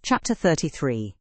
Chapter 33.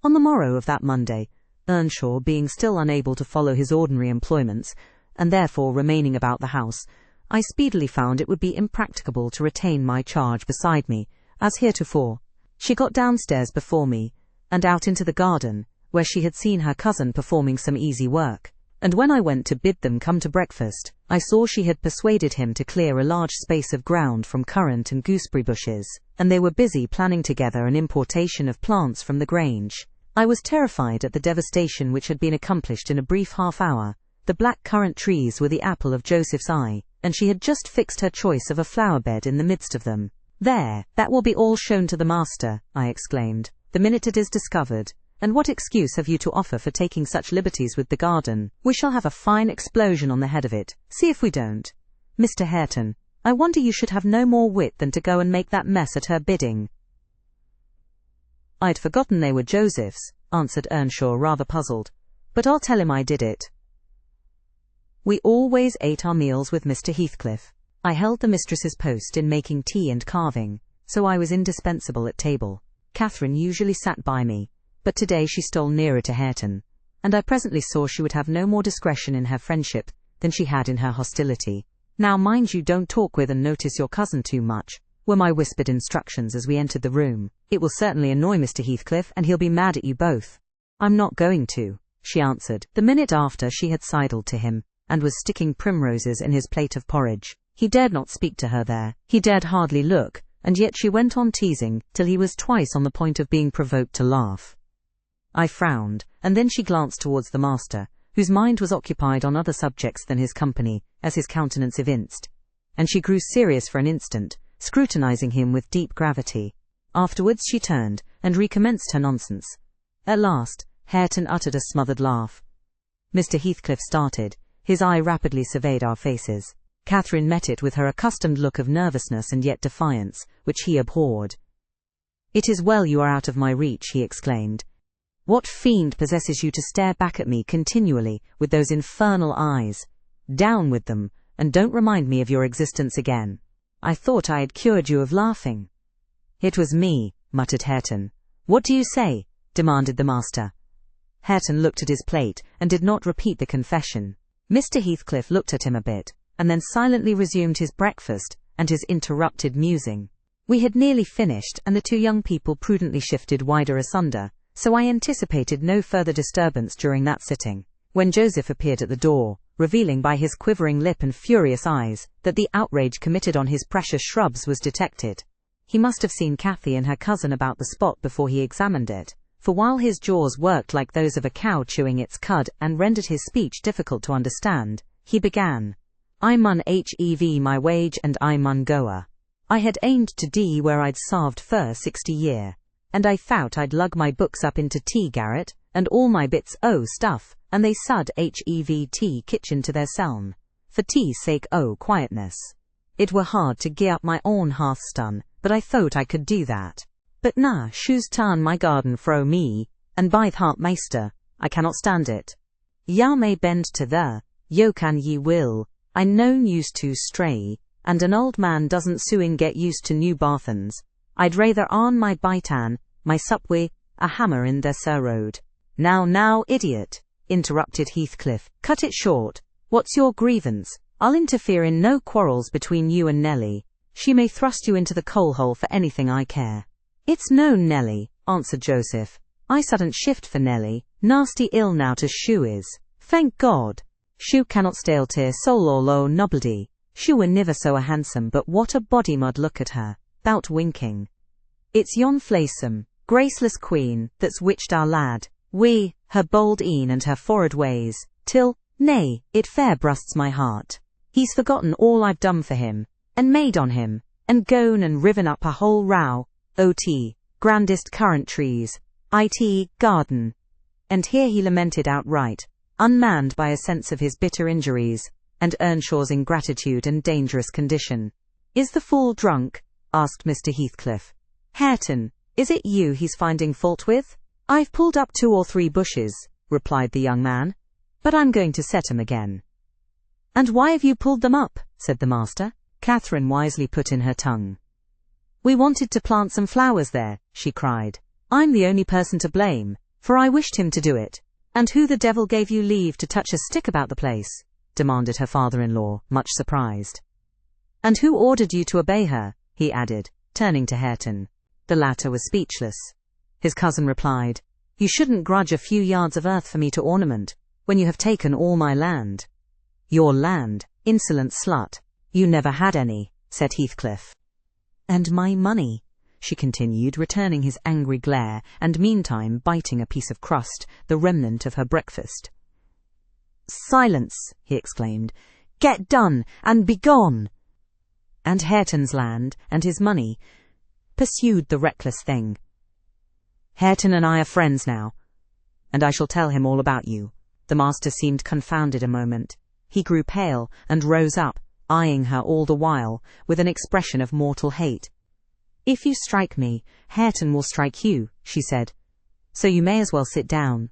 On the morrow of that Monday, Earnshaw, being still unable to follow his ordinary employments, and therefore remaining about the house, I speedily found it would be impracticable to retain my charge beside me, as heretofore. She got downstairs before me, and out into the garden, where she had seen her cousin performing some easy work, and when I went to bid them come to breakfast, I saw she had persuaded him to clear a large space of ground from currant and gooseberry bushes, and they were busy planning together an importation of plants from the Grange. I was terrified at the devastation which had been accomplished in a brief half-hour. The black currant trees were the apple of Joseph's eye, and she had just fixed her choice of a flower-bed in the midst of them. "There, that will be all shown to the master," I exclaimed, "the minute it is discovered. And what excuse have you to offer for taking such liberties with the garden? We shall have a fine explosion on the head of it. See if we don't. Mr. Hareton, I wonder you should have no more wit than to go and make that mess at her bidding." "I'd forgotten they were Joseph's," answered Earnshaw, rather puzzled, "but I'll tell him I did it." We always ate our meals with Mr. Heathcliff. I held the mistress's post in making tea and carving, so I was indispensable at table. Catherine usually sat by me, but today she stole nearer to Hareton, and I presently saw she would have no more discretion in her friendship than she had in her hostility. "Now mind you don't talk with and notice your cousin too much," were my whispered instructions as we entered the room. "It will certainly annoy Mr. Heathcliff, and he'll be mad at you both." "I'm not going to," she answered, the minute after she had sidled to him, and was sticking primroses in his plate of porridge. He dared not speak to her there, he dared hardly look, and yet she went on teasing, till he was twice on the point of being provoked to laugh. I frowned, and then she glanced towards the master, whose mind was occupied on other subjects than his company, as his countenance evinced, and she grew serious for an instant, scrutinizing him with deep gravity. Afterwards she turned, and recommenced her nonsense. At last, Hareton uttered a smothered laugh. Mr. Heathcliff started, his eye rapidly surveyed our faces. Catherine met it with her accustomed look of nervousness and yet defiance, which he abhorred. "It is well you are out of my reach," he exclaimed. "What fiend possesses you to stare back at me continually with those infernal eyes? Down with them, and don't remind me of your existence again. I thought I had cured you of laughing." "It was me," muttered Hareton. "What do you say?" demanded the master. Hareton looked at his plate, and did not repeat the confession. Mr. Heathcliff looked at him a bit, and then silently resumed his breakfast and his interrupted musing. We had nearly finished, and the two young people prudently shifted wider asunder, so I anticipated no further disturbance during that sitting, when Joseph appeared at the door, revealing by his quivering lip and furious eyes that the outrage committed on his precious shrubs was detected. He must have seen Cathy and her cousin about the spot before he examined it, for while his jaws worked like those of a cow chewing its cud and rendered his speech difficult to understand, he began, "I mun hev my wage and I mun goa. I had aimed to d where I'd sarved fur 60 year. And I thout I'd lug my books up into tea garret, and all my bits o' stuff, and they sud hev kitchen to their seln, for tea's sake o' quietness. It were hard to gie up my own hearthstone, but I thought I could do that. But na shoes tarn my garden fro me, and by th' heart maister, I cannot stand it. Ya may bend to the, yo can ye will, I known used to stray, and an old man doesn't soon get used to new barthens. I'd rather on my bitan, my supwe, a hammer in the sir road." Now, idiot," interrupted Heathcliff, "cut it short. What's your grievance? I'll interfere in no quarrels between you and Nellie. She may thrust you into the coal-hole for anything I care." "It's no Nellie," answered Joseph. "I sudden't shift for Nellie. Nasty ill now to shoe is. Thank God. Shoe cannot stale tear soul or low nobbledy. Shoe were niver so a handsome, but what a body mud look at her, 'bout winking. It's yon flesome, graceless queen, that's witched our lad. We, her bold een and her forward ways, till, nay, it fair brusts my heart. He's forgotten all I've done for him, and made on him, and gone and riven up a whole row, ot, grandest currant trees, it, garden." And here he lamented outright, unmanned by a sense of his bitter injuries, and Earnshaw's ingratitude and dangerous condition. "Is the fool drunk?" asked Mr. Heathcliff. "Hareton, is it you he's finding fault with?" "I've pulled up 2 or 3 bushes," replied the young man, "but I'm going to set 'em again." "And why have you pulled them up?" said the master. Catherine wisely put in her tongue. "We wanted to plant some flowers there," she cried. "I'm the only person to blame, for I wished him to do it." "And who the devil gave you leave to touch a stick about the place?" demanded her father-in-law, much surprised. "And who ordered you to obey her?" he added, turning to Hareton. The latter was speechless. His cousin replied, "You shouldn't grudge a few yards of earth for me to ornament, when you have taken all my land." "Your land, insolent slut. You never had any," said Heathcliff. "And my money," she continued, returning his angry glare, and meantime biting a piece of crust, the remnant of her breakfast. "Silence!" he exclaimed. "Get done, and begone!" "And Hareton's land, and his money," pursued the reckless thing. "Hareton and I are friends now, and I shall tell him all about you." The master seemed confounded a moment. He grew pale, and rose up, eyeing her all the while, with an expression of mortal hate. "If you strike me, Hareton will strike you," she said, "so you may as well sit down."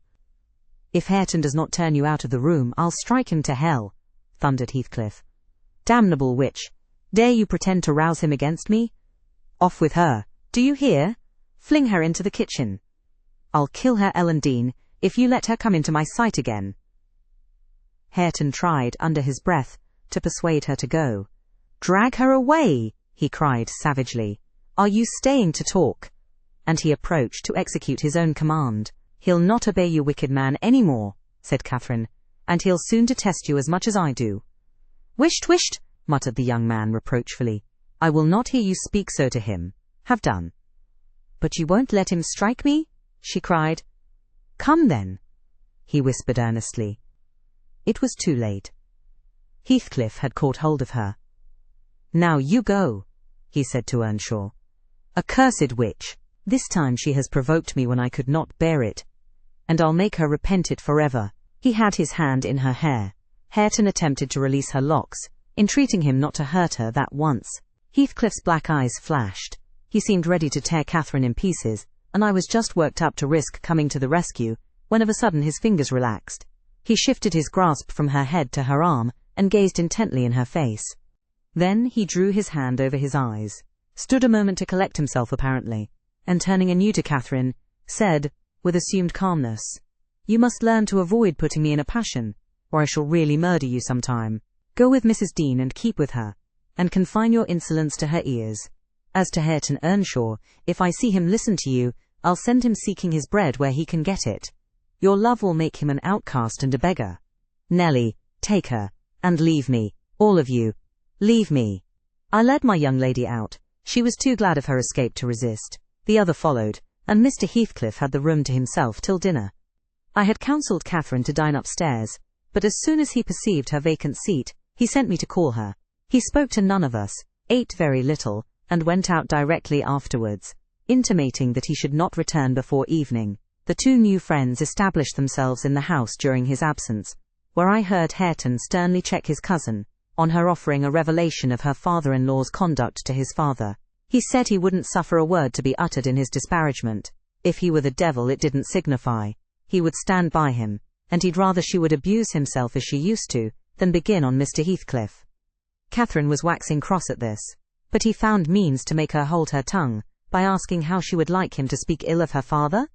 "If Hareton does not turn you out of the room, I'll strike him to hell," thundered Heathcliff. "Damnable witch! Dare you pretend to rouse him against me? Off with her, do you hear? Fling her into the kitchen. I'll kill her, Ellen Dean, if you let her come into my sight again." Hareton tried, under his breath, to persuade her to go. "Drag her away!" he cried savagely. "Are you staying to talk?" And he approached to execute his own command. "He'll not obey you, wicked man, any more," said Catherine, "and he'll soon detest you as much as I do." "Wisht, wisht!" muttered the young man reproachfully. "I will not hear you speak so to him. Have done." "But you won't let him strike me?" she cried. "Come then," he whispered earnestly. It was too late. Heathcliff had caught hold of her. "Now you go," he said to Earnshaw. "Accursed witch! This time she has provoked me when I could not bear it, and I'll make her repent it forever." He had his hand in her hair. Hareton attempted to release her locks, entreating him not to hurt her that once. Heathcliff's black eyes flashed. He seemed ready to tear Catherine in pieces, and I was just worked up to risk coming to the rescue, when of a sudden his fingers relaxed. He shifted his grasp from her head to her arm, and gazed intently in her face. Then he drew his hand over his eyes, stood a moment to collect himself apparently, and turning anew to Catherine, said, with assumed calmness, "You must learn to avoid putting me in a passion, or I shall really murder you some time. Go with Mrs. Dean and keep with her, and confine your insolence to her ears. As to Hareton Earnshaw, if I see him listen to you, I'll send him seeking his bread where he can get it. Your love will make him an outcast and a beggar. Nellie, take her, and leave me, all of you. Leave me." I led my young lady out. She was too glad of her escape to resist. The other followed, and Mr. Heathcliff had the room to himself till dinner. I had counselled Catherine to dine upstairs, but as soon as he perceived her vacant seat, he sent me to call her. He spoke to none of us, ate very little, and went out directly afterwards, intimating that he should not return before evening. The two new friends established themselves in the house during his absence, where I heard Hareton sternly check his cousin, on her offering a revelation of her father-in-law's conduct to his father. He said he wouldn't suffer a word to be uttered in his disparagement. If he were the devil, it didn't signify. He would stand by him, and he'd rather she would abuse himself as she used to, than begin on Mr. Heathcliff. Catherine was waxing cross at this, but he found means to make her hold her tongue, by asking how she would like him to speak ill of her father.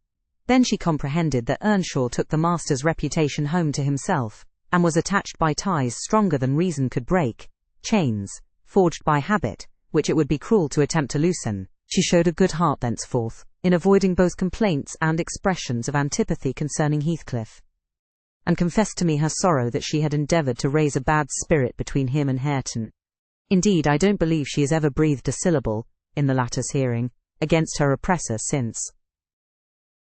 Then she comprehended that Earnshaw took the master's reputation home to himself, and was attached by ties stronger than reason could break, chains, forged by habit, which it would be cruel to attempt to loosen. She showed a good heart thenceforth, in avoiding both complaints and expressions of antipathy concerning Heathcliff, and confessed to me her sorrow that she had endeavoured to raise a bad spirit between him and Hareton. Indeed, I don't believe she has ever breathed a syllable, in the latter's hearing, against her oppressor since.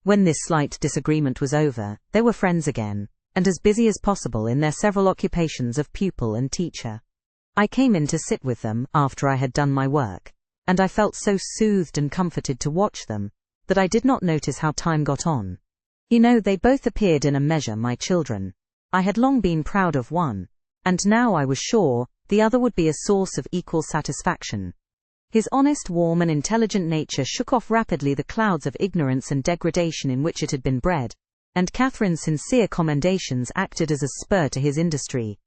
When this slight disagreement was over, they were friends again, and as busy as possible in their several occupations of pupil and teacher. I came in to sit with them after I had done my work, and I felt so soothed and comforted to watch them, that I did not notice how time got on. You know, they both appeared in a measure my children. I had long been proud of one, and now I was sure the other would be a source of equal satisfaction. His honest, warm and intelligent nature shook off rapidly the clouds of ignorance and degradation in which it had been bred, and Catherine's sincere commendations acted as a spur to his industry.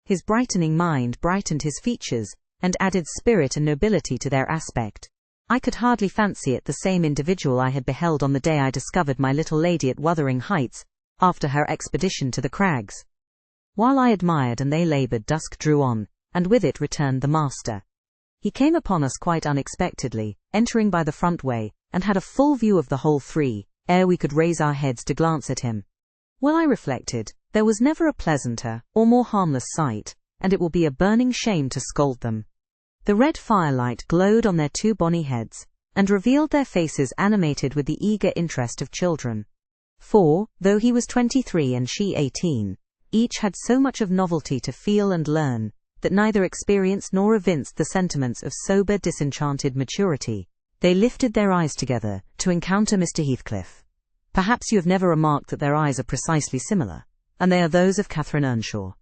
His brightening mind brightened his features, and added spirit and nobility to their aspect. I could hardly fancy it the same individual I had beheld on the day I discovered my little lady at Wuthering Heights, after her expedition to the crags. While I admired and they laboured, dusk drew on, and with it returned the master. He came upon us quite unexpectedly, entering by the front way, and had a full view of the whole three, ere we could raise our heads to glance at him. Well, I reflected, there was never a pleasanter, or more harmless sight, and it will be a burning shame to scold them. The red firelight glowed on their two bonny heads, and revealed their faces animated with the eager interest of children. For, though he was 23 and she 18, each had so much of novelty to feel and learn, that neither experienced nor evinced the sentiments of sober, disenchanted maturity. They lifted their eyes together, to encounter Mr. Heathcliff. Perhaps you have never remarked that their eyes are precisely similar, and they are those of Catherine Earnshaw.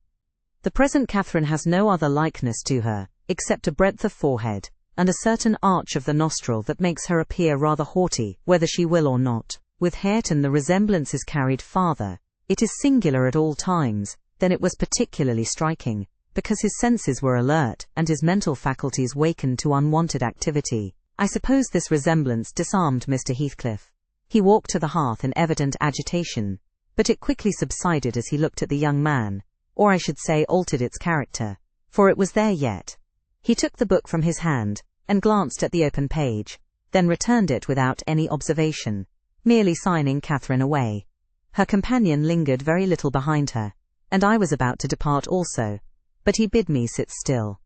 The present Catherine has no other likeness to her, except a breadth of forehead, and a certain arch of the nostril that makes her appear rather haughty, whether she will or not. With Hareton the resemblance is carried farther. It is singular at all times, then it was particularly striking, because his senses were alert, and his mental faculties wakened to unwonted activity. I suppose this resemblance disarmed Mr. Heathcliff. He walked to the hearth in evident agitation, but it quickly subsided as he looked at the young man, or I should say altered its character, for it was there yet. He took the book from his hand, and glanced at the open page, then returned it without any observation, merely signing Catherine away. Her companion lingered very little behind her, and I was about to depart also, but he bid me sit still.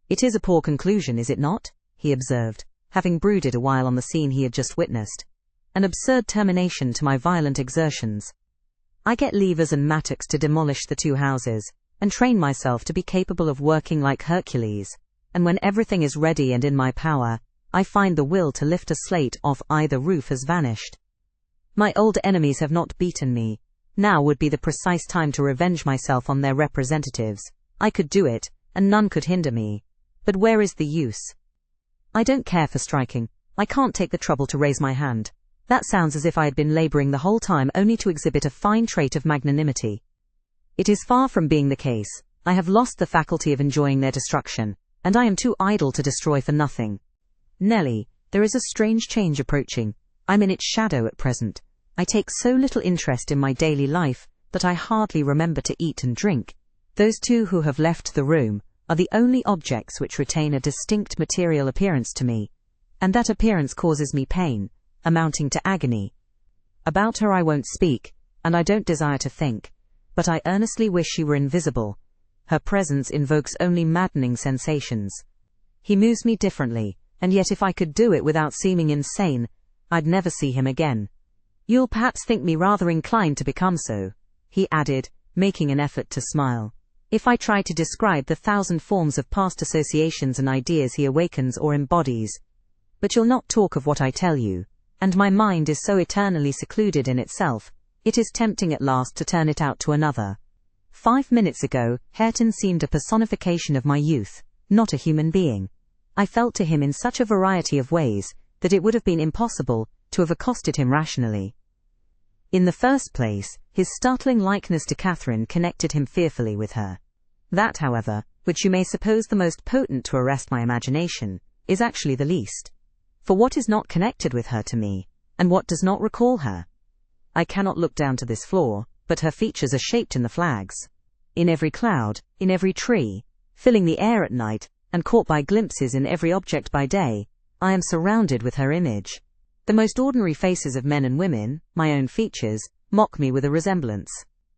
"It is a poor conclusion, is it not?" he observed, having brooded a while on the scene he had just witnessed. "An absurd termination to my violent exertions. I get levers and mattocks to demolish the two houses, and train myself to be capable of working like Hercules, and when everything is ready and in my power, I find the will to lift a slate off either roof has vanished. My old enemies have not beaten me. Now would be the precise time to revenge myself on their representatives. I could do it, and none could hinder me. But where is the use? I don't care for striking. I can't take the trouble to raise my hand. That sounds as if I had been labouring the whole time only to exhibit a fine trait of magnanimity. It is far from being the case. I have lost the faculty of enjoying their destruction, and I am too idle to destroy for nothing. Nelly, there is a strange change approaching. I'm in its shadow at present. I take so little interest in my daily life that I hardly remember to eat and drink. Those two who have left the room are the only objects which retain a distinct material appearance to me, and that appearance causes me pain, amounting to agony. About her I won't speak, and I don't desire to think, but I earnestly wish she were invisible. Her presence invokes only maddening sensations. He moves me differently, and yet if I could do it without seeming insane, I'd never see him again. You'll perhaps think me rather inclined to become so, he added, making an effort to smile, if I try to describe the 1,000 forms of past associations and ideas he awakens or embodies. But you'll not talk of what I tell you, and my mind is so eternally secluded in itself, it is tempting at last to turn it out to another. 5 minutes ago, Hareton seemed a personification of my youth, not a human being. I felt to him in such a variety of ways, that it would have been impossible to have accosted him rationally. In the first place, his startling likeness to Catherine connected him fearfully with her. That, however, which you may suppose the most potent to arrest my imagination, is actually the least. For what is not connected with her to me, and what does not recall her? I cannot look down to this floor, but her features are shaped in the flags. In every cloud, in every tree, filling the air at night, and caught by glimpses in every object by day, I am surrounded with her image. The most ordinary faces of men and women, my own features, mock me with a resemblance.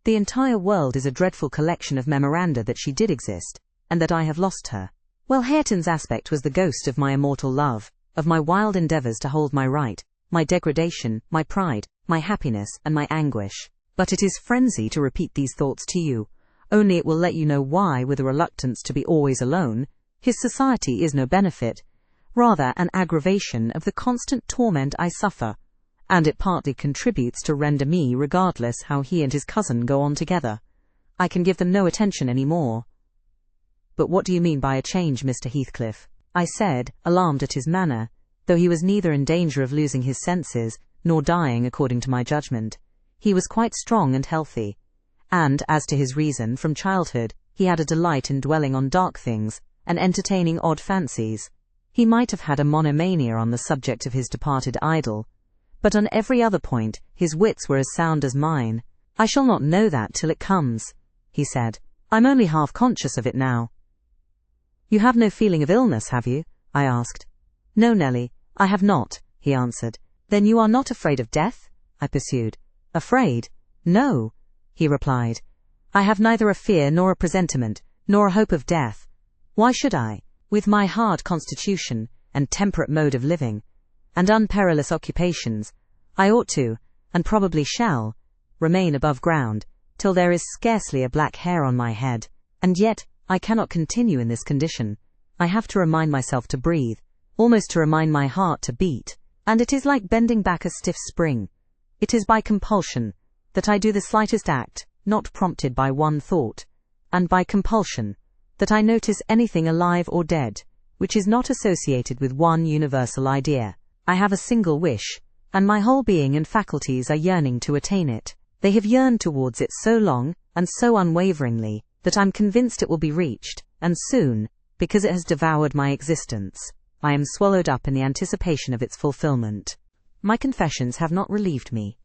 The entire world is a dreadful collection of memoranda that she did exist, and that I have lost her. Well, Hareton's aspect was the ghost of my immortal love, of my wild endeavours to hold my right, my degradation, my pride, my happiness, and my anguish. But it is frenzy to repeat these thoughts to you, only it will let you know why, with a reluctance to be always alone, his society is no benefit, rather an aggravation of the constant torment I suffer, and it partly contributes to render me regardless how he and his cousin go on together. I can give them no attention any more. But what do you mean by a change, Mr. Heathcliff? I said, alarmed at his manner, though he was neither in danger of losing his senses, nor dying according to my judgment. He was quite strong and healthy, and, as to his reason, from childhood, he had a delight in dwelling on dark things, and entertaining odd fancies. He might have had a monomania on the subject of his departed idol, but on every other point his wits were as sound as mine. "I shall not know that till it comes," he said. "I'm only half conscious of it now." "You have no feeling of illness, have you?" I asked. "No, Nellie, I have not," he answered. "Then you are not afraid of death?" I pursued. "Afraid? No," he replied. "I have neither a fear nor a presentiment, nor a hope of death. Why should I? With my hard constitution, and temperate mode of living, and unperilous occupations, I ought to, and probably shall, remain above ground, till there is scarcely a black hair on my head, and yet I cannot continue in this condition. I have to remind myself to breathe, almost to remind my heart to beat, and it is like bending back a stiff spring. It is by compulsion that I do the slightest act, not prompted by one thought, and by compulsion that I notice anything alive or dead, which is not associated with one universal idea. I have a single wish, and my whole being and faculties are yearning to attain it. They have yearned towards it so long, and so unwaveringly, that I'm convinced it will be reached, and soon, because it has devoured my existence. I am swallowed up in the anticipation of its fulfillment. My confessions have not relieved me,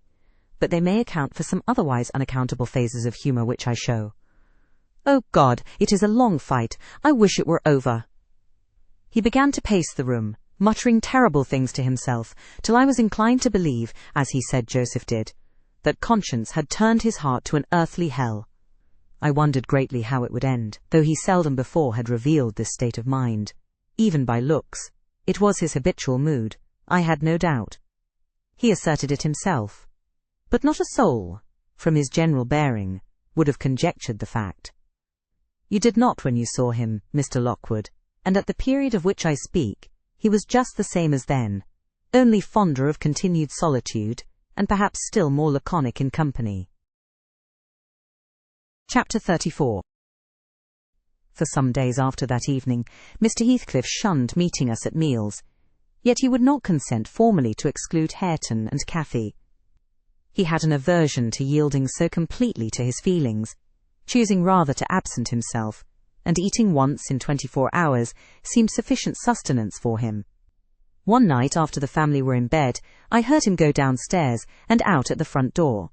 but they may account for some otherwise unaccountable phases of humour which I show. Oh God, it is a long fight. I wish it were over. He began to pace the room, muttering terrible things to himself, till I was inclined to believe, as he said Joseph did, that conscience had turned his heart to an earthly hell. I wondered greatly how it would end, though he seldom before had revealed this state of mind. Even by looks, it was his habitual mood, I had no doubt. He asserted it himself. But not a soul, from his general bearing, would have conjectured the fact. You did not when you saw him, Mr. Lockwood, and at the period of which I speak, he was just the same as then, only fonder of continued solitude, and perhaps still more laconic in company. Chapter 34. For some days after that evening, Mr. Heathcliff shunned meeting us at meals, yet he would not consent formally to exclude Hareton and Cathy. He had an aversion to yielding so completely to his feelings, choosing rather to absent himself, and eating once in 24 hours seemed sufficient sustenance for him. One night after the family were in bed, I heard him go downstairs and out at the front door.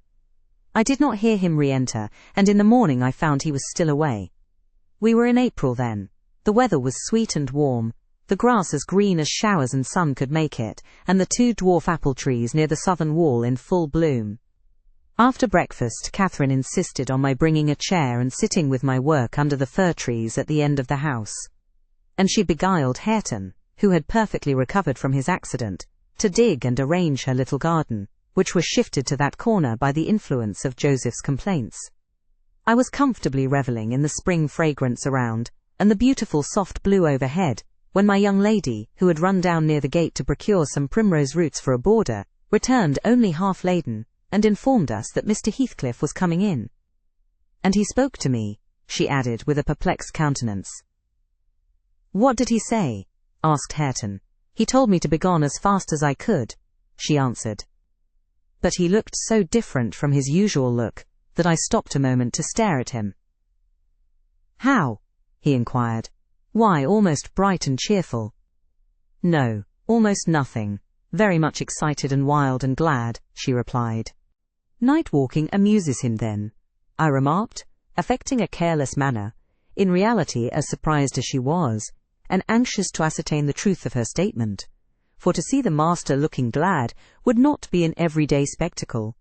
I did not hear him re-enter, and in the morning I found he was still away. We were in April then. The weather was sweet and warm, the grass as green as showers and sun could make it, and the 2 dwarf apple trees near the southern wall in full bloom. After breakfast, Catherine insisted on my bringing a chair and sitting with my work under the fir trees at the end of the house. And she beguiled Hareton, who had perfectly recovered from his accident, to dig and arrange her little garden, which was shifted to that corner by the influence of Joseph's complaints. I was comfortably revelling in the spring fragrance around, and the beautiful soft blue overhead, when my young lady, who had run down near the gate to procure some primrose roots for a border, returned only half laden, and informed us that Mr. Heathcliff was coming in. "And he spoke to me," she added with a perplexed countenance. "What did he say?" asked Hareton. "He told me to be gone as fast as I could," she answered. But he looked so different from his usual look that I stopped a moment to stare at him. "How?" he inquired. "Why, almost bright and cheerful." "No, almost nothing. Very much excited and wild and glad," she replied. "Night walking amuses him then?" I remarked, affecting a careless manner, in reality as surprised as she was, and anxious to ascertain the truth of her statement, for to see the master looking glad would not be an everyday spectacle.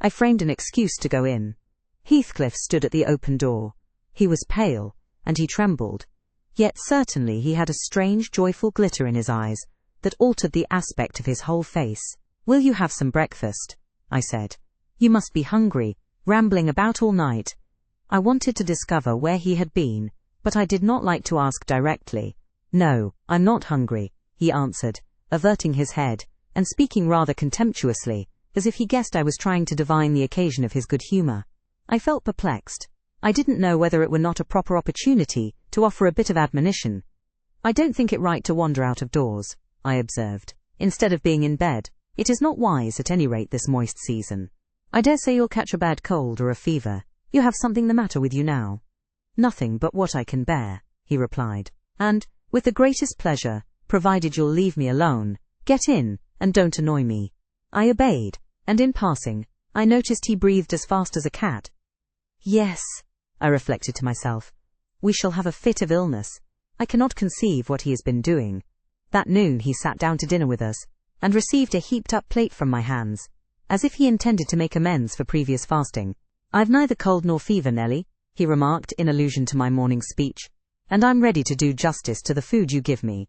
I framed an excuse to go in. Heathcliff stood at the open door. He was pale, and he trembled, yet certainly he had a strange joyful glitter in his eyes that altered the aspect of his whole face. "Will you have some breakfast?" I said. "You must be hungry, rambling about all night." I wanted to discover where he had been, but I did not like to ask directly. "No, I'm not hungry," he answered, averting his head, and speaking rather contemptuously, as if he guessed I was trying to divine the occasion of his good humour. I felt perplexed. I didn't know whether it were not a proper opportunity to offer a bit of admonition. "I don't think it right to wander out of doors," I observed, "instead of being in bed. It is not wise, at any rate, this moist season. I dare say you'll catch a bad cold or a fever. You have something the matter with you now." "Nothing but what I can bear," he replied, "and, with the greatest pleasure, provided you'll leave me alone. Get in, and don't annoy me. I obeyed, and in passing, I noticed he breathed as fast as a cat. Yes, I reflected to myself, we shall have a fit of illness. I cannot conceive what he has been doing. That noon he sat down to dinner with us, and received a heaped-up plate from my hands, as if he intended to make amends for previous fasting. I've neither cold nor fever, Nelly, he remarked in allusion to my morning speech, and I'm ready to do justice to the food you give me.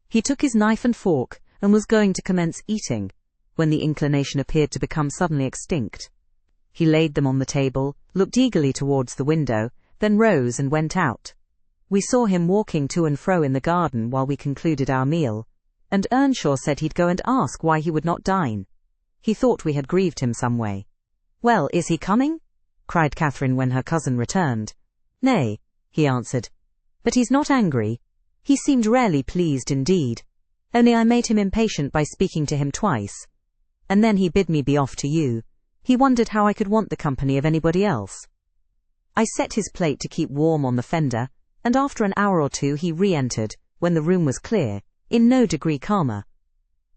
He took his knife and fork, and was going to commence eating, when the inclination appeared to become suddenly extinct. He laid them on the table, looked eagerly towards the window, then rose and went out. We saw him walking to and fro in the garden while we concluded our meal, and Earnshaw said he'd go and ask why he would not dine. He thought we had grieved him some way. "Well, is he coming?" cried Catherine when her cousin returned. "Nay," he answered, "but he's not angry. He seemed rarely pleased indeed. Only I made him impatient by speaking to him twice. And then he bid me be off to you. He wondered how I could want the company of anybody else." I set his plate to keep warm on the fender, and after an hour or two he re-entered, when the room was clear, in no degree calmer.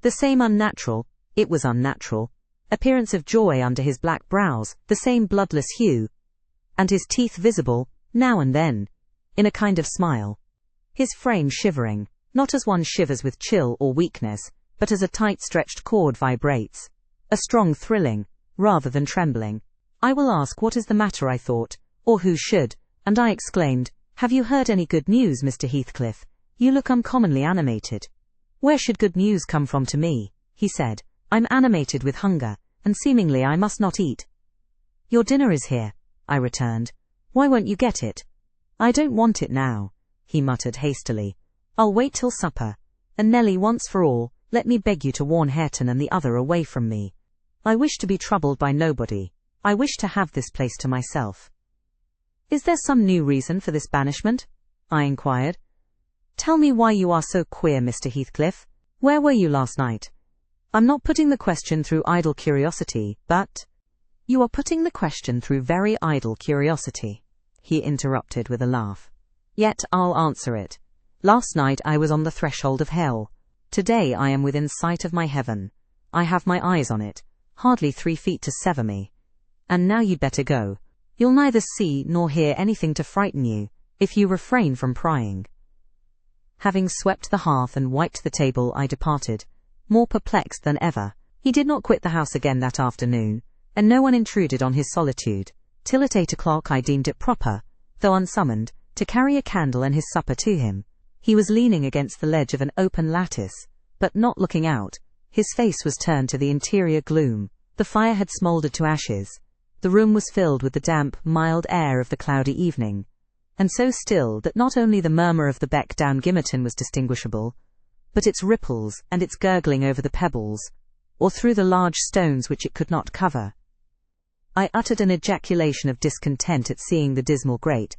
The same unnatural, it was unnatural, appearance of joy under his black brows, the same bloodless hue, and his teeth visible, now and then, in a kind of smile. His frame shivering, not as one shivers with chill or weakness, but as a tight-stretched cord vibrates. A strong thrilling, rather than trembling. I will ask what is the matter, I thought, or who should, and I exclaimed, "Have you heard any good news, Mr. Heathcliff? You look uncommonly animated." "Where should good news come from to me?" he said. "I'm animated with hunger, and seemingly I must not eat." "Your dinner is here," I returned. "Why won't you get it?" "I don't want it now," he muttered hastily. "I'll wait till supper. And Nelly, once for all, let me beg you to warn Hareton and the other away from me. I wish to be troubled by nobody. I wish to have this place to myself." "Is there some new reason for this banishment?" I inquired. "Tell me why you are so queer, Mr. Heathcliff. Where were you last night?" "I'm not putting the question through idle curiosity, but—" "You are putting the question through very idle curiosity," he interrupted with a laugh. "Yet I'll answer it. Last night I was on the threshold of hell. Today I am within sight of my heaven. I have my eyes on it, hardly 3 feet to sever me. And now you'd better go. You'll neither see nor hear anything to frighten you, if you refrain from prying." Having swept the hearth and wiped the table, I departed, more perplexed than ever. He did not quit the house again that afternoon, and no one intruded on his solitude, till at 8 o'clock I deemed it proper, though unsummoned, to carry a candle and his supper to him. He was leaning against the ledge of an open lattice, but not looking out. His face was turned to the interior gloom. The fire had smouldered to ashes. The room was filled with the damp, mild air of the cloudy evening, and so still that not only the murmur of the beck down Gimmerton was distinguishable, but its ripples and its gurgling over the pebbles, or through the large stones which it could not cover. I uttered an ejaculation of discontent at seeing the dismal grate,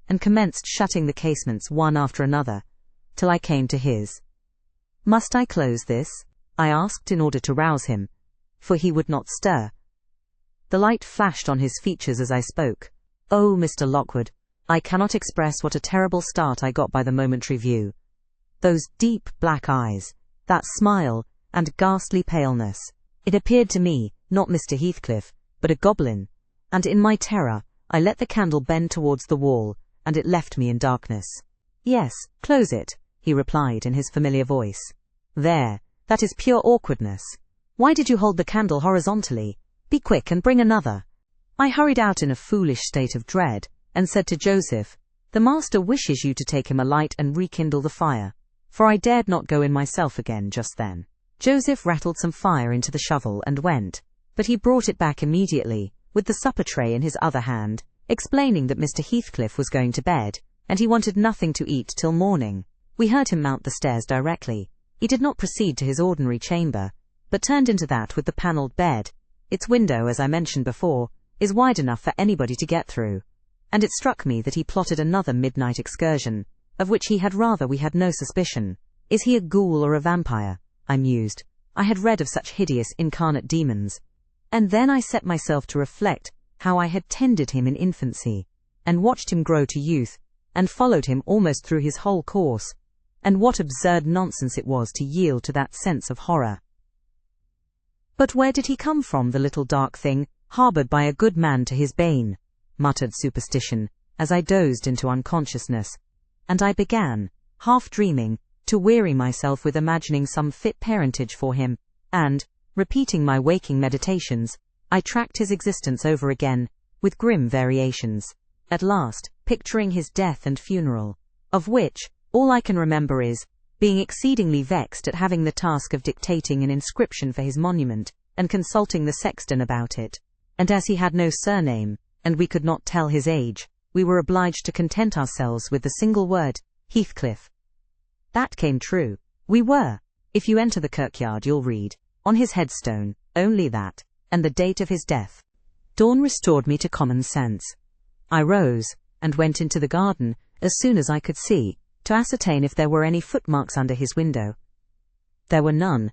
and commenced shutting the casements one after another, till I came to his. "Must I close this?" I asked in order to rouse him, for he would not stir. The light flashed on his features as I spoke. "Oh, Mr. Lockwood, I cannot express what a terrible start I got by the momentary view. Those deep black eyes, that smile, and ghastly paleness. It appeared to me, not Mr. Heathcliff, but a goblin, and in my terror, I let the candle bend towards the wall, and it left me in darkness." "Yes, close it," he replied in his familiar voice. "There, that is pure awkwardness. Why did you hold the candle horizontally? Be quick and bring another." I hurried out in a foolish state of dread, and said to Joseph, "The master wishes you to take him a light and rekindle the fire," for I dared not go in myself again just then. Joseph rattled some fire into the shovel and went, but he brought it back immediately, with the supper tray in his other hand, explaining that Mr. Heathcliff was going to bed, and he wanted nothing to eat till morning. We heard him mount the stairs directly. He did not proceed to his ordinary chamber, but turned into that with the panelled bed. Its window, as I mentioned before, is wide enough for anybody to get through, and it struck me that he plotted another midnight excursion, of which we had no suspicion. "Is he a ghoul or a vampire?" I mused. I had read of such hideous incarnate demons. And then I set myself to reflect how I had tended him in infancy, and watched him grow to youth, and followed him almost through his whole course, and what absurd nonsense it was to yield to that sense of horror. "But where did he come from, the little dark thing, harboured by a good man to his bane?" muttered Superstition, as I dozed into unconsciousness, and I began, half dreaming, to weary myself with imagining some fit parentage for him, and, repeating my waking meditations, I tracked his existence over again, with grim variations, at last picturing his death and funeral, of which all I can remember is being exceedingly vexed at having the task of dictating an inscription for his monument and consulting the sexton about it, and as he had no surname, and we could not tell his age, we were obliged to content ourselves with the single word, Heathcliff. That came true. We were. If you enter the kirkyard you'll read, on his headstone, only that, and the date of his death. Dawn restored me to common sense. I rose, and went into the garden, as soon as I could see, to ascertain if there were any footmarks under his window. There were none.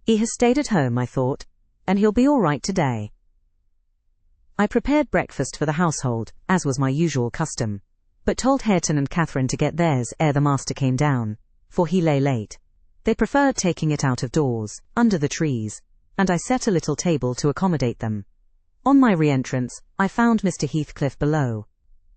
He has stayed at home, I thought, and he'll be all right today. I prepared breakfast for the household, as was my usual custom, but told Hareton and Catherine to get theirs ere the master came down, for he lay late. They preferred taking it out of doors, under the trees, and I set a little table to accommodate them. On my re-entrance, I found Mr. Heathcliff below.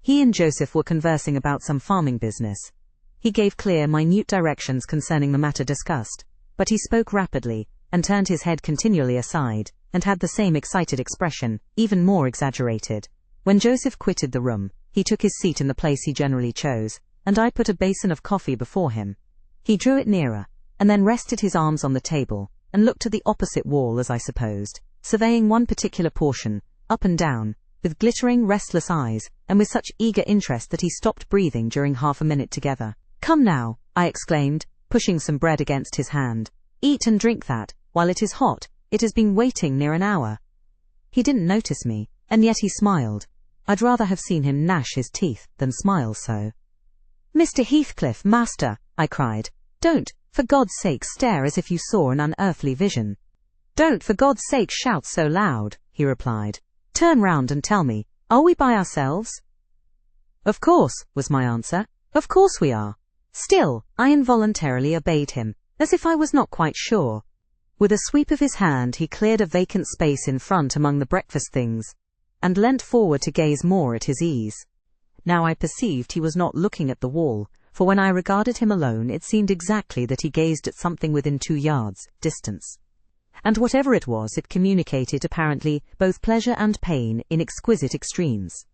He and Joseph were conversing about some farming business. He gave clear, minute directions concerning the matter discussed, but he spoke rapidly, and turned his head continually aside, and had the same excited expression, even more exaggerated. When Joseph quitted the room, he took his seat in the place he generally chose, and I put a basin of coffee before him. He drew it nearer, and then rested his arms on the table, and looked at the opposite wall as I supposed, surveying one particular portion, up and down, with glittering, restless eyes, and with such eager interest that he stopped breathing during half a minute together. "Come now," I exclaimed, pushing some bread against his hand. "Eat and drink that, while it is hot. It has been waiting near an hour." He didn't notice me, and yet he smiled. I'd rather have seen him gnash his teeth than smile so. "Mr. Heathcliff, master," I cried, "don't, for God's sake, stare as if you saw an unearthly vision." "Don't for God's sake shout so loud," he replied. "Turn round and tell me, are we by ourselves?" "Of course," was my answer. "Of course we are." Still, I involuntarily obeyed him, as if I was not quite sure. With a sweep of his hand he cleared a vacant space in front among the breakfast things, and leant forward to gaze more at his ease. Now I perceived he was not looking at the wall, for when I regarded him alone it seemed exactly that he gazed at something within 2 yards distance. And whatever it was, it communicated apparently both pleasure and pain in exquisite extremes.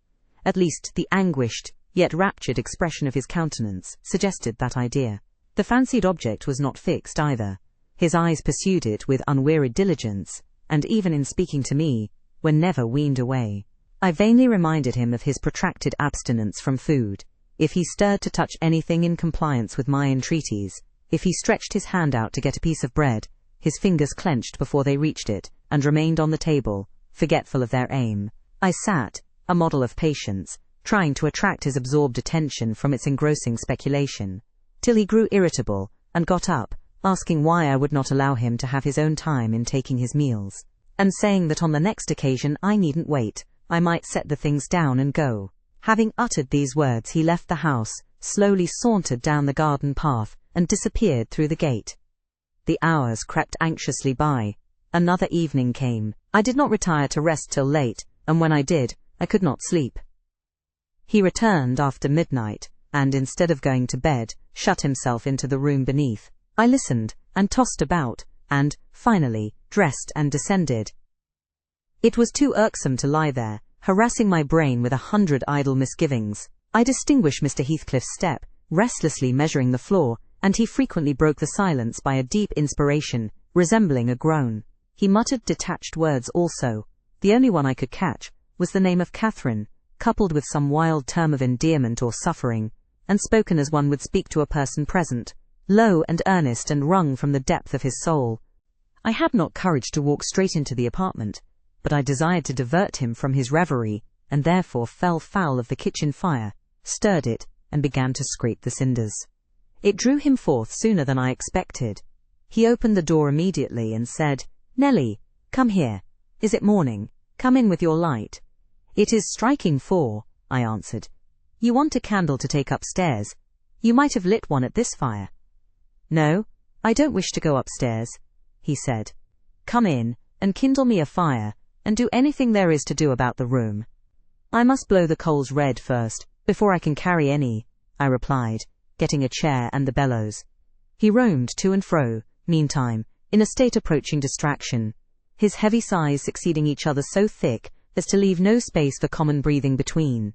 At least the anguished, yet raptured expression of his countenance suggested that idea. The fancied object was not fixed either. His eyes pursued it with unwearied diligence, and even in speaking to me, were never weaned away. I vainly reminded him of his protracted abstinence from food. If he stirred to touch anything in compliance with my entreaties, if he stretched his hand out to get a piece of bread, his fingers clenched before they reached it, and remained on the table, forgetful of their aim. I sat, a model of patience, trying to attract his absorbed attention from its engrossing speculation, till he grew irritable, and got up, asking why I would not allow him to have his own time in taking his meals, and saying that on the next occasion I needn't wait, I might set the things down and go. Having uttered these words he left the house, slowly sauntered down the garden path, and disappeared through the gate. The hours crept anxiously by. Another evening came. I did not retire to rest till late, and when I did, I could not sleep. He returned after midnight, and instead of going to bed, shut himself into the room beneath. I listened, and tossed about, and, finally, dressed and descended. It was too irksome to lie there, harassing my brain with 100 idle misgivings. I distinguished Mr. Heathcliff's step, restlessly measuring the floor, and he frequently broke the silence by a deep inspiration, resembling a groan. He muttered detached words also. The only one I could catch was the name of Catherine, coupled with some wild term of endearment or suffering, and spoken as one would speak to a person present, low and earnest and wrung from the depth of his soul. I had not courage to walk straight into the apartment, but I desired to divert him from his reverie, and therefore fell foul of the kitchen fire, stirred it, and began to scrape the cinders. It drew him forth sooner than I expected. He opened the door immediately and said, "Nelly, come here. Is it morning? Come in with your light." "It is striking 4, I answered. "You want a candle to take upstairs. You might have lit one at this fire." No, I don't wish to go upstairs, he said. Come in, and kindle me a fire, and do anything there is to do about the room. I must blow the coals red first, before I can carry any, I replied, getting a chair and the bellows. He roamed to and fro, meantime, in a state approaching distraction, his heavy sighs succeeding each other so thick as to leave no space for common breathing between.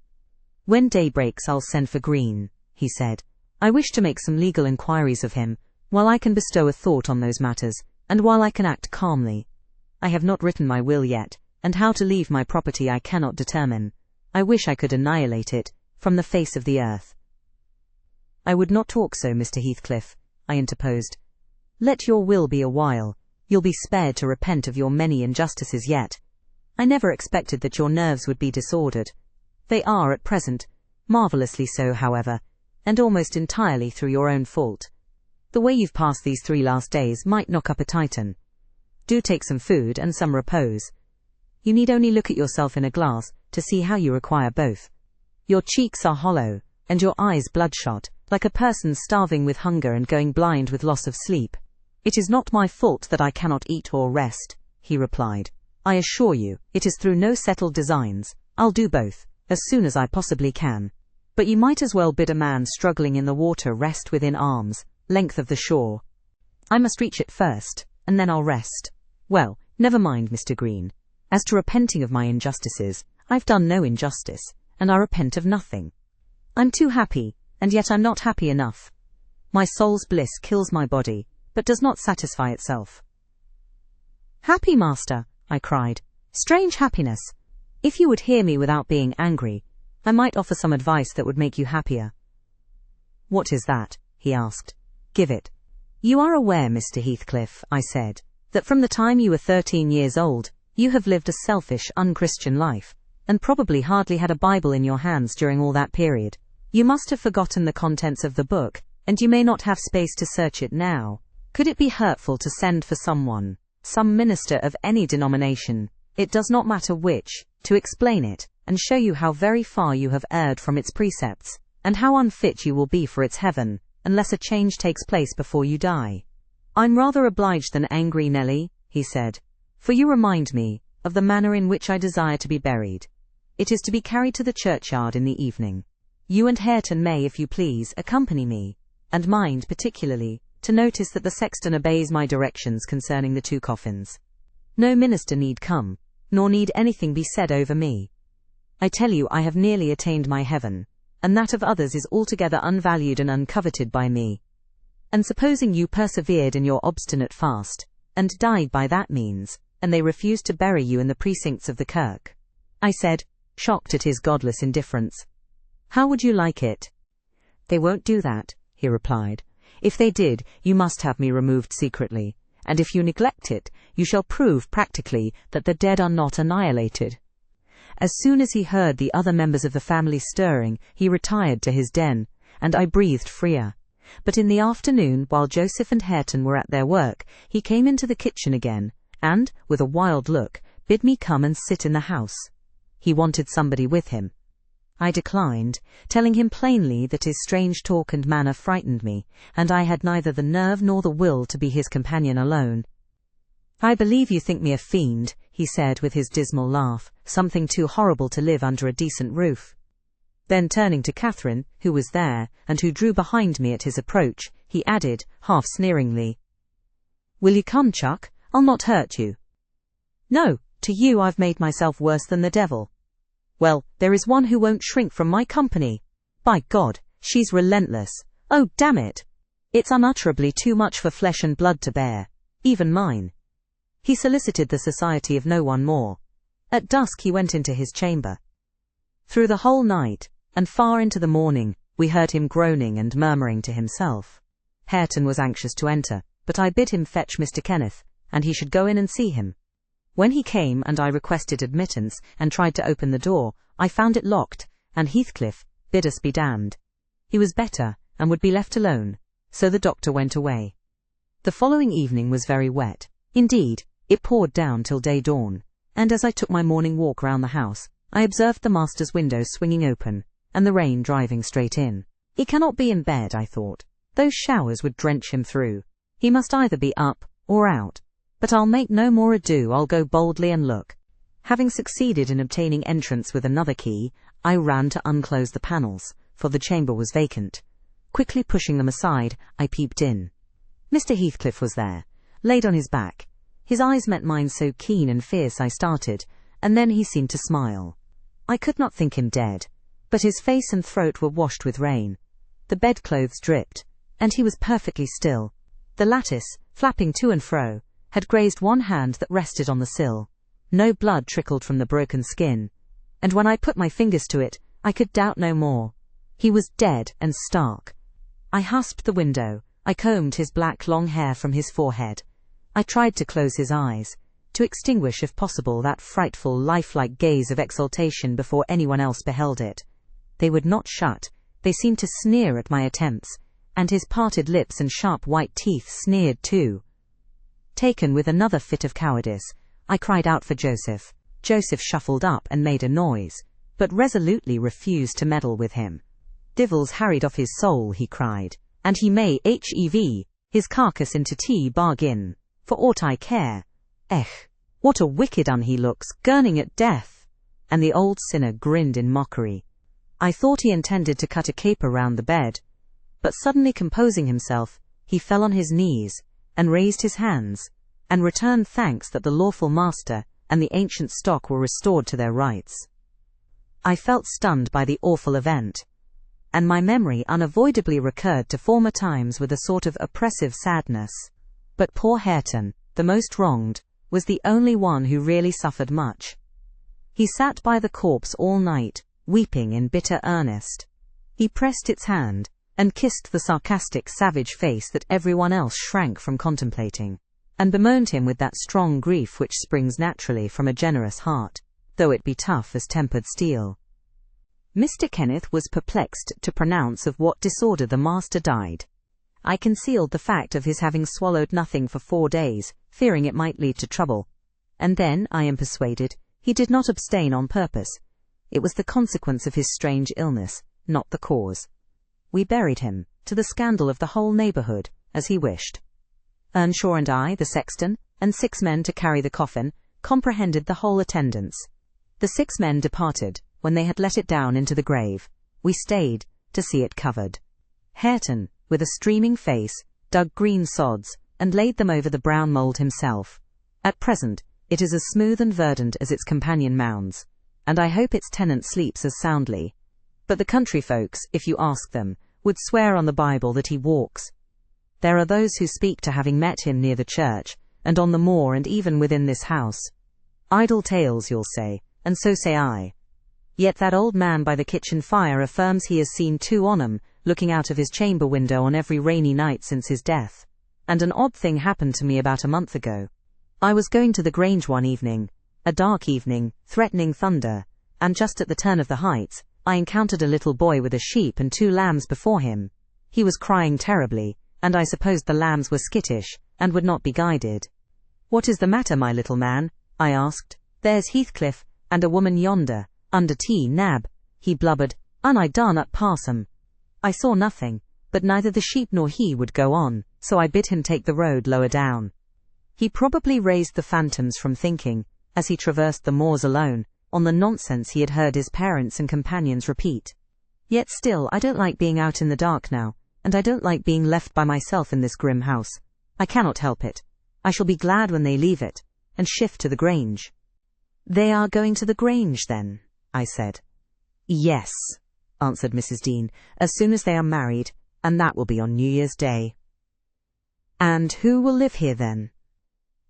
When day breaks I'll send for Green, he said. I wish to make some legal inquiries of him, while I can bestow a thought on those matters, and while I can act calmly. I have not written my will yet, and how to leave my property I cannot determine. I wish I could annihilate it from the face of the earth. I would not talk so, Mr. Heathcliff, I interposed. Let your will be a while. You'll be spared to repent of your many injustices yet. I never expected that your nerves would be disordered. They are at present, marvellously so, however, and almost entirely through your own fault. The way you've passed these 3 last days might knock up a Titan. Do take some food and some repose. You need only look at yourself in a glass to see how you require both. Your cheeks are hollow, and your eyes bloodshot, like a person starving with hunger and going blind with loss of sleep. It is not my fault that I cannot eat or rest, he replied. I assure you, it is through no settled designs. I'll do both, as soon as I possibly can. But you might as well bid a man struggling in the water rest within arm's length of the shore. I must reach it first, and then I'll rest. Well, never mind, Mr. Green. As to repenting of my injustices, I've done no injustice, and I repent of nothing. I'm too happy, and yet I'm not happy enough. My soul's bliss kills my body, but does not satisfy itself. Happy, master, I cried. Strange happiness. If you would hear me without being angry, I might offer some advice that would make you happier. What is that? He asked. Give it. You are aware, Mr. Heathcliff, I said, that from the time you were 13 years old, you have lived a selfish, unchristian life, and probably hardly had a Bible in your hands during all that period. You must have forgotten the contents of the book, and you may not have space to search it now. Could it be hurtful to send for someone, some minister of any denomination, it does not matter which, to explain it, and show you how very far you have erred from its precepts, and how unfit you will be for its heaven, unless a change takes place before you die? I'm rather obliged than angry, Nelly, he said, for you remind me of the manner in which I desire to be buried. It is to be carried to the churchyard in the evening. You and Hareton may, if you please, accompany me, and mind, particularly, to notice that the sexton obeys my directions concerning the 2 coffins. No minister need come, nor need anything be said over me. I tell you I have nearly attained my heaven, and that of others is altogether unvalued and uncoveted by me. And supposing you persevered in your obstinate fast, and died by that means, and they refused to bury you in the precincts of the kirk, I said, shocked at his godless indifference, how would you like it? They won't do that, he replied. If they did, you must have me removed secretly, and if you neglect it, you shall prove practically that the dead are not annihilated. As soon as he heard the other members of the family stirring, he retired to his den, and I breathed freer. But in the afternoon, while Joseph and Hareton were at their work, he came into the kitchen again, and, with a wild look, bid me come and sit in the house. He wanted somebody with him. I declined, telling him plainly that his strange talk and manner frightened me, and I had neither the nerve nor the will to be his companion alone. I believe you think me a fiend, he said with his dismal laugh, something too horrible to live under a decent roof. Then turning to Catherine, who was there, and who drew behind me at his approach, he added, half sneeringly, Will you come, Chuck? I'll not hurt you. No, to you I've made myself worse than the devil. Well, there is one who won't shrink from my company. By God, she's relentless. Oh, damn it! It's unutterably too much for flesh and blood to bear, even mine. He solicited the society of no one more. At dusk he went into his chamber. Through the whole night, and far into the morning, we heard him groaning and murmuring to himself. Hareton was anxious to enter, but I bid him fetch Mr. Kenneth, and he should go in and see him. When he came and I requested admittance and tried to open the door, I found it locked, and Heathcliff bid us be damned. He was better, and would be left alone, so the doctor went away. The following evening was very wet. Indeed, it poured down till day dawn, and as I took my morning walk round the house, I observed the master's window swinging open, and the rain driving straight in. He cannot be in bed, I thought. Those showers would drench him through. He must either be up or out. But I'll make no more ado, I'll go boldly and look. Having succeeded in obtaining entrance with another key, I ran to unclose the panels, for the chamber was vacant. Quickly pushing them aside, I peeped in. Mr. Heathcliff was there, laid on his back. His eyes met mine so keen and fierce I started, and then he seemed to smile. I could not think him dead, but his face and throat were washed with rain. The bedclothes dripped, and he was perfectly still. The lattice, flapping to and fro, had grazed one hand that rested on the sill. No blood trickled from the broken skin, and when I put my fingers to it, I could doubt no more. He was dead and stark. I hasped the window, I combed his black long hair from his forehead. I tried to close his eyes, to extinguish if possible that frightful lifelike gaze of exultation before anyone else beheld it. They would not shut, they seemed to sneer at my attempts, and his parted lips and sharp white teeth sneered too. Taken with another fit of cowardice, I cried out for Joseph. Joseph shuffled up and made a noise, but resolutely refused to meddle with him. "Divil's harried off his soul," he cried, "and he may hev his carcass into tea bargain, for aught I care. What a wicked un he looks, gurning at death!" And the old sinner grinned in mockery. I thought he intended to cut a caper round the bed, but suddenly composing himself, he fell on his knees, and raised his hands, and returned thanks that the lawful master and the ancient stock were restored to their rights. I felt stunned by the awful event, and my memory unavoidably recurred to former times with a sort of oppressive sadness. But poor Hareton, the most wronged, was the only one who really suffered much. He sat by the corpse all night, weeping in bitter earnest. He pressed its hand, and kissed the sarcastic, savage face that everyone else shrank from contemplating, and bemoaned him with that strong grief which springs naturally from a generous heart, though it be tough as tempered steel. Mr. Kenneth was perplexed to pronounce of what disorder the master died. I concealed the fact of his having swallowed nothing for 4 days, fearing it might lead to trouble. And then, I am persuaded, he did not abstain on purpose. It was the consequence of his strange illness, not the cause. We buried him, to the scandal of the whole neighbourhood, as he wished. Earnshaw and I, the sexton, and 6 men to carry the coffin, comprehended the whole attendance. The 6 men departed, when they had let it down into the grave. We stayed, to see it covered. Hareton, with a streaming face, dug green sods, and laid them over the brown mould himself. At present, it is as smooth and verdant as its companion mounds, and I hope its tenant sleeps as soundly. But the country folks, if you ask them, would swear on the Bible that he walks. There are those who speak to having met him near the church, and on the moor, and even within this house. Idle tales, you'll say, and so say I. Yet that old man by the kitchen fire affirms he has seen 2 on 'em, looking out of his chamber window on every rainy night since his death. And an odd thing happened to me about a month ago. I was going to the Grange one evening, a dark evening, threatening thunder, and just at the turn of the heights, I encountered a little boy with a sheep and 2 lambs before him. He was crying terribly, and I supposed the lambs were skittish, and would not be guided. "What is the matter, my little man?" I asked. "There's Heathcliff, and a woman yonder, under tea, nab," he blubbered, "and I darn not pass 'em." I saw nothing, but neither the sheep nor he would go on, so I bid him take the road lower down. He probably raised the phantoms from thinking, as he traversed the moors alone, on the nonsense he had heard his parents and companions repeat. Yet still, I don't like being out in the dark now, and I don't like being left by myself in this grim house. I cannot help it. I shall be glad when they leave it, and shift to the Grange. "They are going to the Grange, then?" I said. "Yes," answered Mrs. Dean, "as soon as they are married, and that will be on New Year's Day." "And who will live here then?"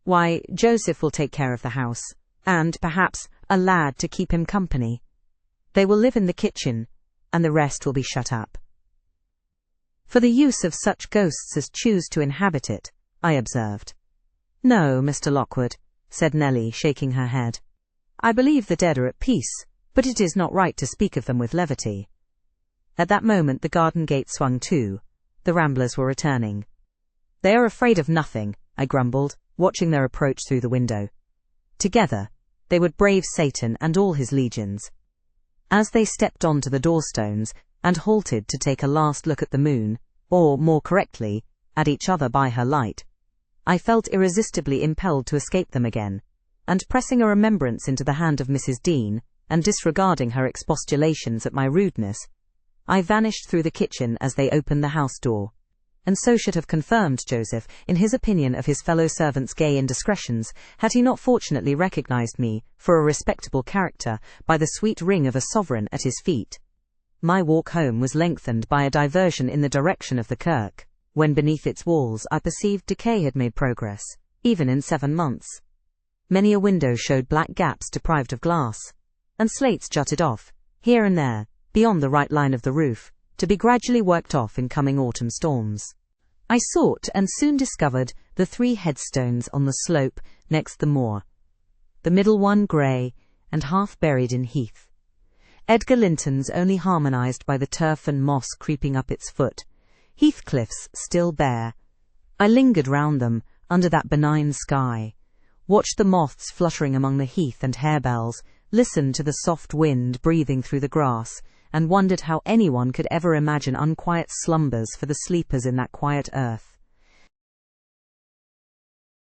"Why, Joseph will take care of the house, and, perhaps, a lad to keep him company. They will live in the kitchen, and the rest will be shut up." "For the use of such ghosts as choose to inhabit it," I observed. "No, Mr. Lockwood," said Nelly, shaking her head. "I believe the dead are at peace, but it is not right to speak of them with levity." At that moment the garden gate swung to. The ramblers were returning. "They are afraid of nothing," I grumbled, watching their approach through the window. Together, they would brave Satan and all his legions. As they stepped on to the doorstones, and halted to take a last look at the moon, or, more correctly, at each other by her light, I felt irresistibly impelled to escape them again, and pressing a remembrance into the hand of Mrs. Dean, and disregarding her expostulations at my rudeness, I vanished through the kitchen as they opened the house door, and so should have confirmed Joseph in his opinion of his fellow servant's gay indiscretions, had he not fortunately recognized me, for a respectable character, by the sweet ring of a sovereign at his feet. My walk home was lengthened by a diversion in the direction of the kirk, when beneath its walls I perceived decay had made progress, even in 7 months. Many a window showed black gaps deprived of glass, and slates jutted off, here and there, beyond the right line of the roof, to be gradually worked off in coming autumn storms. I sought and soon discovered the 3 headstones on the slope next the moor, the middle one grey and half buried in heath. Edgar Linton's only harmonized by the turf and moss creeping up its foot, Heathcliff's still bare. I lingered round them, under that benign sky, watched the moths fluttering among the heath and harebells, listened to the soft wind breathing through the grass, and wondered how anyone could ever imagine unquiet slumbers for the sleepers in that quiet earth.